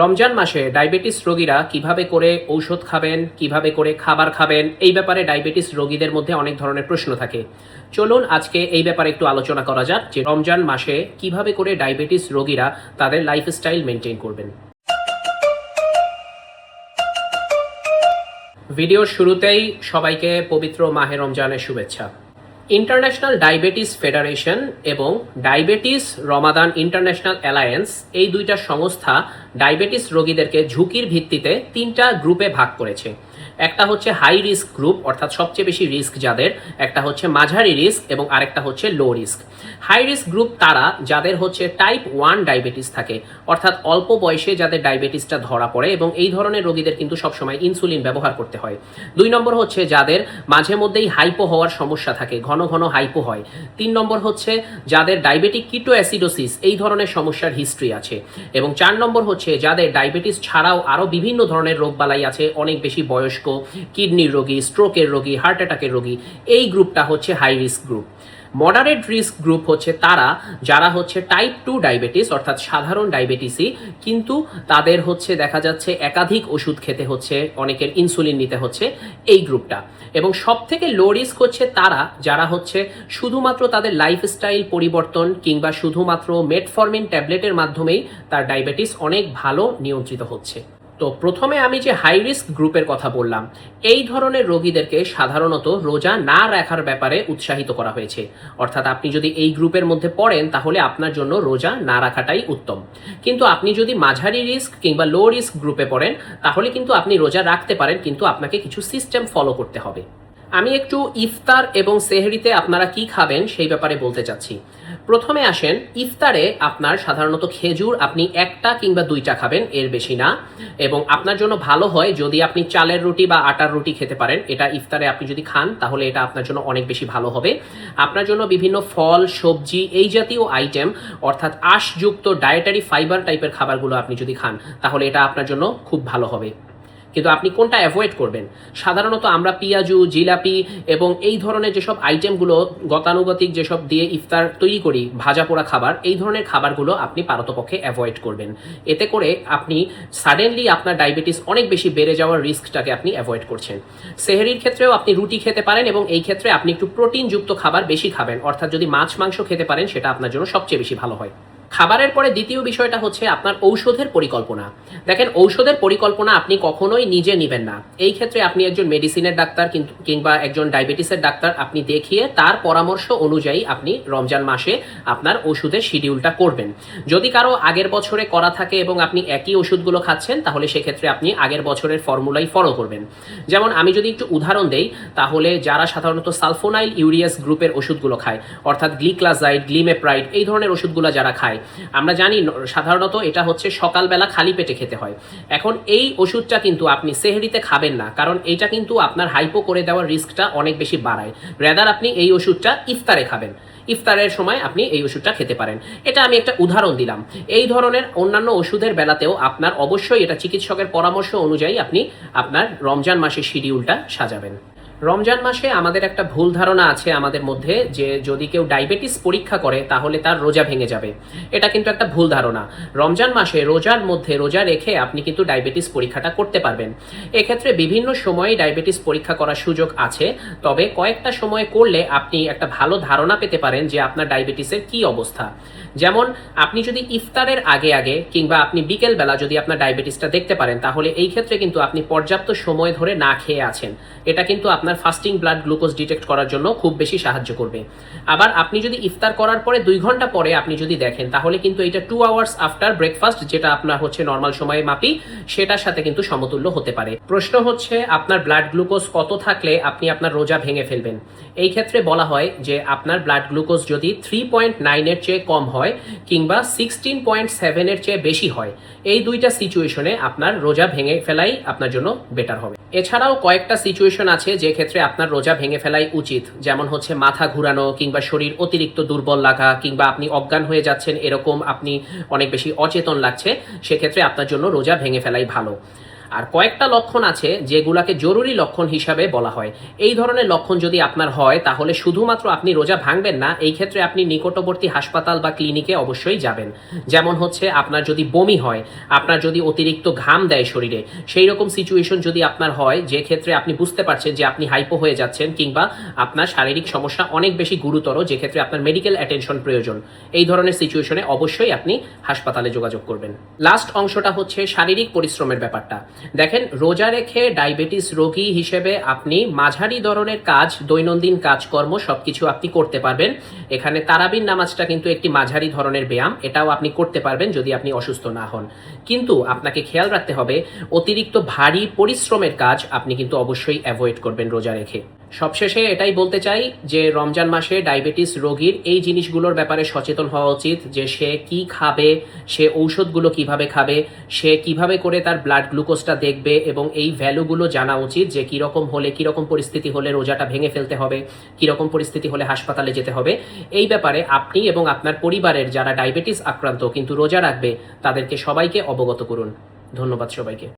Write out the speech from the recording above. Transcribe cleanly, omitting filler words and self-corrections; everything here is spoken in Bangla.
রমজান মাসে ডায়াবেটিস রোগীরা কিভাবে করে ঔষধ খাবেন, কিভাবে করে খাবার খাবেন, এই ব্যাপারে ডায়াবেটিস রোগীদের মধ্যে অনেক ধরনের প্রশ্ন থাকে। চলুন আজকে এই ব্যাপারে একটু আলোচনা করা যাক যে রমজান মাসে কিভাবে করে ডায়াবেটিস রোগীরা তাদের লাইফস্টাইল মেনটেন করবেন। ভিডিওর শুরুতেই সবাইকে পবিত্র মাহে রমজানের শুভেচ্ছা। ইন্টারন্যাশনাল ডায়াবেটিস ফেডারেশন এবং ডায়াবেটিস রমাদান ইন্টারন্যাশনাল অ্যালায়েন্স এই দুইটা সংস্থা ডায়াবেটিস রোগীদেরকে ঝুঁকির ভিত্তিতে তিনটা গ্রুপে ভাগ করেছে। একটা হচ্ছে হাই রিস্ক গ্রুপ, অর্থাৎ সবচেয়ে বেশি রিস্ক যাদের, একটা হচ্ছে মাঝারি রিস্ক এবং আরেকটা হচ্ছে low risk. High risk group তারা যাদের হচ্ছে টাইপ 1 ডায়াবেটিস থাকে, অর্থাৎ অল্প বয়সে যাদের ডায়াবেটিসটা ধরা পড়ে এবং এই ধরনের রোগীদের কিন্তু সবসময় ইনসুলিন ব্যবহার করতে হয়। 2 নম্বর হচ্ছে যাদের মাঝে মধ্যেই হাইপো হওয়ার সমস্যা থাকে, ঘন ঘন হাইপো হয়। 3 নম্বর হচ্ছে যাদের ডায়াবেটিক কিটোঅ্যাসিডোসিস এই ধরনের সমস্যার হিস্ট্রি আছে। এবং 4 নম্বর হচ্ছে যাদের ডায়াবেটিস ছাড়াও আরও বিভিন্ন ধরনের রোগবালাই আছে, অনেক বেশি বয়স্ক, কিডনির রোগী, স্ট্রোকের রোগী, হার্ট অ্যাটাকের রোগী। এই গ্রুপটা হচ্ছে high risk group. Moderate risk group হচ্ছে তারা যারা হচ্ছে টাইপ 2 ডায়াবেটিস, অর্থাৎ সাধারণ ডায়াবেটিসই, কিন্তু তাদের হচ্ছে দেখা যাচ্ছে একাধিক ওষুধ খেতে হচ্ছে, অনেকের ইনসুলিন নিতে হচ্ছে, এই গ্রুপটা। এবং সব থেকে লো রিস্ক হচ্ছে তারা যারা হচ্ছে শুধুমাত্র তাদের লাইফস্টাইল পরিবর্তন কিংবা শুধুমাত্র মেটফরমিন ট্যাবলেটের মাধ্যমেই তার ডায়াবেটিস অনেক ভালো নিয়ন্ত্রিত হচ্ছে। তো প্রথমে আমি যে হাই রিস্ক গ্রুপের কথা বললাম, এই ধরনের রোগীদেরকে সাধারণত রোজা না রাখার ব্যাপারে উৎসাহিত করা হয়েছে। অর্থাৎ আপনি যদি এই গ্রুপের মধ্যে পড়েন তাহলে আপনার জন্য রোজা না রাখাটাই উত্তম। কিন্তু আপনি যদি মাঝারি রিস্ক কিংবা লো রিস্ক গ্রুপে পড়েন তাহলে কিন্তু আপনি রোজা রাখতে পারেন, কিন্তু আপনাকে কিছু সিস্টেম ফলো করতে হবে। আমি একটু ইফতার এবং সেহরিতে আপনারা কি খাবেন সেই ব্যাপারে বলতে চাচ্ছি। প্রথমে আসেন, ইফতারে আপনার সাধারণত খেজুর আপনি 1টা কিংবা 2টা খাবেন, এর বেশি না। এবং আপনার জন্য ভালো হয় যদি আপনি চালের রুটি বা আটার রুটি খেতে পারেন। এটা ইফতারে আপনি যদি খান তাহলে এটা আপনার জন্য অনেক বেশি ভালো হবে। আপনার জন্য বিভিন্ন ফল, সবজি, এই জাতীয় আইটেম, অর্থাৎ আঁশযুক্ত ডায়েটারি ফাইবার টাইপের খাবারগুলো আপনি যদি খান তাহলে এটা আপনার জন্য খুব ভালো হবে। কিন্তু আপনি কোনটা অ্যাভয়েড করবেন? সাধারণত আমরা পিঁয়াজু, জিলাপি এবং এই ধরনের যেসব আইটেমগুলো গতানুগতিক যেসব দিয়ে ইফতার তৈরি করি, ভাজা পোড়া খাবার, এই ধরনের খাবারগুলো আপনি পারতপক্ষে অ্যাভয়েড করবেন। এতে করে আপনি সাডেনলি আপনার ডায়াবেটিস অনেক বেশি বেড়ে যাওয়ার রিস্কটাকে আপনি অ্যাভয়েড করছেন। সেহরির ক্ষেত্রেও আপনি রুটি খেতে পারেন এবং এই ক্ষেত্রে আপনি একটু প্রোটিনযুক্ত খাবার বেশি খাবেন, অর্থাৎ যদি মাছ মাংস খেতে পারেন সেটা আপনার জন্য সবচেয়ে বেশি ভালো হয়। খাবারের পরে দ্বিতীয় বিষয়টা হচ্ছে আপনার ঔষধের পরিকল্পনা। দেখেন, ঔষধের পরিকল্পনা আপনি কখনোই নিজে নেবেন না। এই ক্ষেত্রে আপনি একজন মেডিসিনের ডাক্তার কিংবা একজন ডায়াবেটিসের ডাক্তার আপনি দেখিয়ে তার পরামর্শ অনুযায়ী আপনি রমজান মাসে আপনার ওষুধের শিডিউলটা করবেন। যদি কারো আগের বছরে করা থাকে এবং আপনি একই ওষুধগুলো খাচ্ছেন তাহলে সেক্ষেত্রে আপনি আগের বছরের ফর্মুলাই ফলো করবেন। যেমন আমি যদি একটু উদাহরণ দেই, তাহলে যারা সাধারণত সালফোনাইল ইউরিয়াস গ্রুপের ওষুধগুলো খায়, অর্থাৎ গ্লিক্লাজাইড, গ্লিমেপ্রাইড, এই ধরনের ওষুধগুলো যারা খায়, আমরা জানি সাধারণত এটা হচ্ছে সকালবেলা খালি পেটে খেতে হয়। এখন এই ওষুধটা কিন্তু আপনি সেহরিতে খাবেন না, কারণ এইটা কিন্তু আপনার হাইপো করে দেওয়ার রিস্কটা অনেক বেশি বাড়ায়। রেদার আপনি এই ওষুধটা ইফতারে খাবেন, ইফতারের সময় আপনি এই ওষুধটা খেতে পারেন। এটা আমি একটা উদাহরণ দিলাম। এই ধরনের অন্যান্য ওষুধের বেলাতেও আপনার অবশ্যই এটা চিকিৎসকের পরামর্শ অনুযায়ী আপনি আপনার রমজান মাসের শিডিউলটা সাজাবেন। রমজান মাসে আমাদের একটা ভুল ধারণা আছে আমাদের মধ্যে যে যদি কেউ ডায়াবেটিস পরীক্ষা করে তাহলে তার রোজা ভেঙে যাবে। এটা কিন্তু একটা ভুল ধারণা। রমজান মাসে রোজার মধ্যে রোজা রেখে আপনি কিন্তু ডায়াবেটিস পরীক্ষাটা করতে পারবেন। এক্ষেত্রে বিভিন্ন সময়ে ডায়াবেটিস পরীক্ষা করার সুযোগ আছে, তবে কয়েকটা সময় করলে আপনি একটা ভালো ধারণা পেতে পারেন যে আপনার ডায়াবেটিসের কি অবস্থা। যেমন আপনি যদি ইফতারের আগে আগে কিংবা আপনি বিকেলবেলা যদি আপনার ডায়াবেটিসটা দেখতে পারেন তাহলে এই ক্ষেত্রে কিন্তু আপনি পর্যাপ্ত সময় ধরে না খেয়ে আছেন। এটা কিন্তু আপনার ফাস্টিং ব্লাড গ্লুকোজ ডিটেক্ট করার জন্য খুব বেশি সাহায্য করবে। আবার আপনি যদি ইফতার করার পরে 2 ঘন্টা পরে আপনি যদি দেখেন তাহলে কিন্তু এটা 2 আওয়ার্স আফটার ব্রেকফাস্ট, যেটা আপনার হচ্ছে নর্মাল সময়ে মাপি, সেটার সাথে কিন্তু সমতুল্য হতে পারে। প্রশ্ন হচ্ছে আপনার ব্লাড গ্লুকোজ কত থাকলে আপনি আপনার রোজা ভেঙে ফেলবেন। এই ক্ষেত্রে বলা হয় যে আপনার ব্লাড গ্লুকোজ যদি 3.9 এর চেয়ে কম হয় কিংবা 16.7 এর চেয়ে বেশি হয়, এই দুইটা সিচুয়েশনে আপনার রোজা ভেঙে ফেলাই আপনার জন্য বেটার হবে। এছাড়াও কয়েকটা সিচুয়েশন আছে যে ক্ষেত্রে আপনার রোজা ভেঙে ফেলাই উচিত, যেমন হচ্ছে মাথা ঘুরানো কিংবা শরীর অতিরিক্ত দুর্বল লাগা কিংবা আপনি অজ্ঞান হয়ে যাচ্ছেন, এরকম আপনি অনেক বেশি অচেতন লাগছে, সেক্ষেত্রে আপনার জন্য রোজা ভেঙে ফেলাই ভালো। আর কয়েকটা লক্ষণ আছে যেগুলাকে জরুরি লক্ষণ হিসাবে বলা হয়। এই ধরনের লক্ষণ যদি আপনার হয় তাহলে শুধুমাত্র আপনি রোজা ভাঙবেন না, এই ক্ষেত্রে আপনি নিকটবর্তী হাসপাতাল বা ক্লিনিকে অবশ্যই যাবেন। যেমন হচ্ছে আপনার যদি বমি হয়, আপনার যদি অতিরিক্ত ঘাম দেয় শরীরে, সেই রকম সিচুয়েশন যদি আপনার হয় যে ক্ষেত্রে আপনি বুঝতে পারছেন যে আপনি হাইপো হয়ে যাচ্ছেন, কিংবা আপনার শারীরিক সমস্যা অনেক বেশি গুরুতর যে ক্ষেত্রে আপনার মেডিকেল অ্যাটেনশন প্রয়োজন, এই ধরনের সিচুয়েশনে অবশ্যই আপনি হাসপাতালে যোগাযোগ করবেন। লাস্ট অংশটা হচ্ছে শারীরিক পরিশ্রমের ব্যাপারটা। দেখেন, রোজা রেখে ডায়াবেটিস রোগী হিসেবে আপনি মাঝারি ধরনের কাজ, দৈনন্দিন কাজকর্ম সবকিছু আপনি করতে পারবেন। এখানে তারাবির নামাজটা কিন্তু একটি মাঝারি ধরনের ব্যায়াম, এটাও আপনি করতে পারবেন যদি আপনি অসুস্থ না হন। কিন্তু আপনাকে খেয়াল রাখতে হবে অতিরিক্ত ভারী পরিশ্রমের কাজ আপনি কিন্তু অবশ্যই অ্যাভয়েড করবেন রোজা রেখে। সবশেষে এটাই বলতে চাই যে রমজান মাসে ডায়াবেটিস রোগীর এই জিনিসগুলোর ব্যাপারে সচেতন হওয়া উচিত, যে সে কি খাবে, সে ঔষধগুলো কিভাবে খাবে, সে কিভাবে করে তার ব্লাড গ্লুকোজটা দেখবে, এবং এই ভ্যালুগুলো জানা উচিত যে কীরকম হলে, কীরকম পরিস্থিতি হলে রোজাটা ভেঙে ফেলতে হবে, কীরকম পরিস্থিতি হলে হাসপাতালে যেতে হবে। এই ব্যাপারে আপনি এবং আপনার পরিবারের যারা ডায়াবেটিস আক্রান্ত কিন্তু রোজা রাখবে তাদেরকে সবাইকে অবগত করুন। ধন্যবাদ সবাইকে।